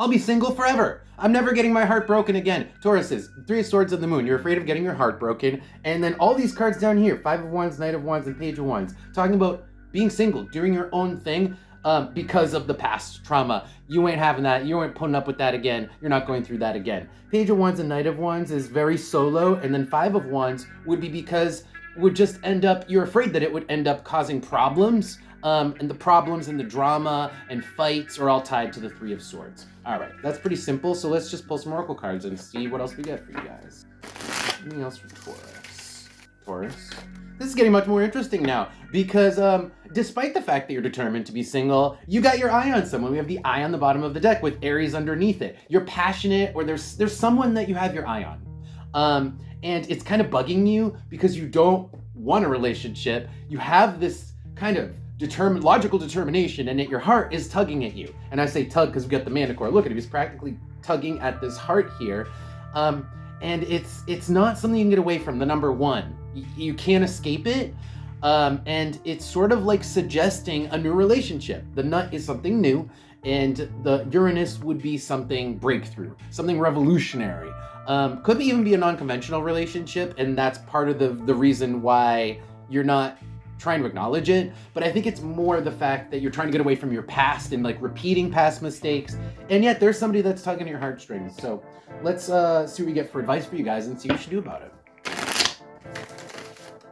I'll be single forever. I'm never getting my heart broken again. Tauruses, Three of Swords and the Moon. You're afraid of getting your heart broken. And then all these cards down here, Five of Wands, Knight of Wands, and Page of Wands, talking about being single, doing your own thing because of the past trauma. You ain't having that. You ain't putting up with that again. You're not going through that again. Page of Wands and Knight of Wands is very solo. And then Five of Wands would be because would just end up, you're afraid that it would end up causing problems. And the problems and the drama and fights are all tied to the Three of Swords. All right, that's pretty simple. So let's just pull some oracle cards and see what else we get for you guys. Anything else for Taurus? Taurus? This is getting much more interesting now because despite the fact that you're determined to be single, you got your eye on someone. We have the eye on the bottom of the deck with Aries underneath it. You're passionate, or there's someone that you have your eye on. And it's kind of bugging you because you don't want a relationship. You have this kind of logical determination, and yet your heart is tugging at you. And I say tug because we got the Manticore. Look at him, he's practically tugging at this heart here. And it's not something you can get away from, the number one. You can't escape it. And it's sort of like suggesting a new relationship. The nut is something new, and the Uranus would be something breakthrough, something revolutionary. Could even be a non-conventional relationship, and that's part of the reason why you're not trying to acknowledge it. But I think it's more the fact that you're trying to get away from your past and like repeating past mistakes, and yet there's somebody that's tugging at your heartstrings. So let's see what we get for advice for you guys and see what you should do about it.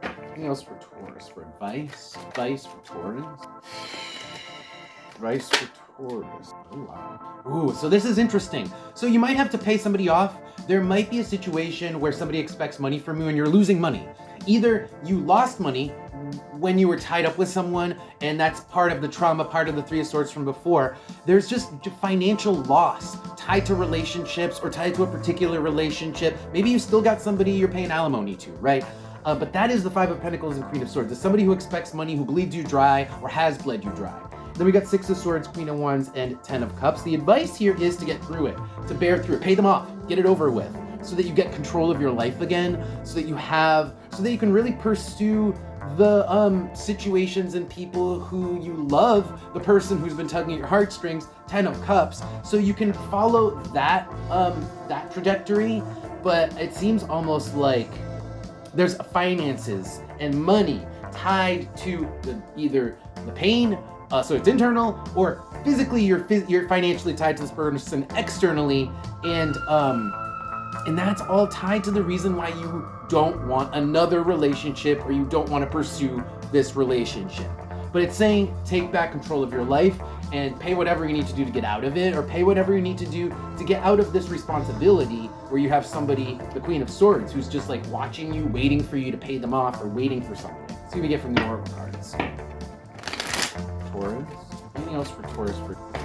Anything else for Taurus for advice? Advice for Taurus? Advice for Taurus. Oh, wow. Ooh, so this is interesting. So you might have to pay somebody off. There might be a situation where somebody expects money from you and you're losing money. Either you lost money when you were tied up with someone, and that's part of the trauma, part of the Three of Swords from before. There's just financial loss tied to relationships or tied to a particular relationship. Maybe you still got somebody you're paying alimony to, right? But that is the Five of Pentacles and Queen of Swords. It's somebody who expects money, who bleeds you dry or has bled you dry. Then we got Six of Swords, Queen of Wands, and Ten of Cups. The advice here is to get through it, to bear through it, pay them off, get it over with, so that you get control of your life again, so that you can really pursue the situations and people who you love, the person who's been tugging at your heartstrings, Ten of Cups, so you can follow that trajectory. But it seems almost like there's finances and money tied to either the pain, so it's internal, or physically you're financially tied to this person externally, and that's all tied to the reason why you don't want another relationship or you don't want to pursue this relationship. But it's saying take back control of your life and pay whatever you need to do to get out of it, or pay whatever you need to do to get out of this responsibility where you have somebody, the Queen of Swords, who's just like watching you, waiting for you to pay them off or waiting for something. See what we get from the oracle cards. Taurus. Anything else for Taurus for Taurus?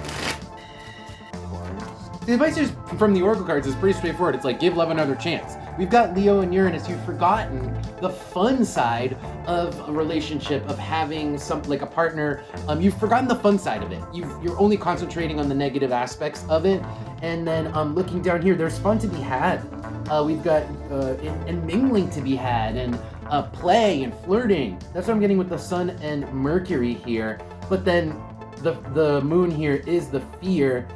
The advice here from the oracle cards is pretty straightforward. It's like, give love another chance. We've got Leo and Uranus. You've forgotten the fun side of a relationship, of having something like a partner. You've forgotten the fun side of it. You're only concentrating on the negative aspects of it. And then looking down here, there's fun to be had. We've got and mingling to be had, and play and flirting. That's what I'm getting with the Sun and Mercury here. But then the Moon here is the fear.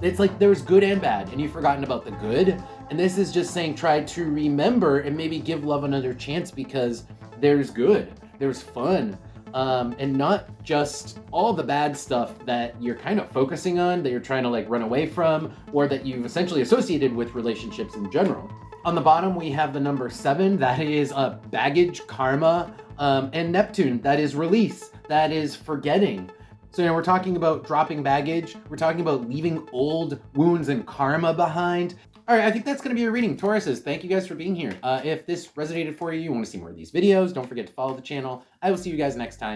It's like there's good and bad, and you've forgotten about the good. And this is just saying try to remember and maybe give love another chance, because there's good, there's fun, and not just all the bad stuff that you're kind of focusing on, that you're trying to like run away from, or that you've essentially associated with relationships in general. On the bottom, we have the number 7. That is baggage, karma, and Neptune. That is release. That is forgetting. So we're talking about dropping baggage. We're talking about leaving old wounds and karma behind. All right, I think that's going to be your reading. Tauruses, thank you guys for being here. If this resonated for you, you want to see more of these videos, don't forget to follow the channel. I will see you guys next time.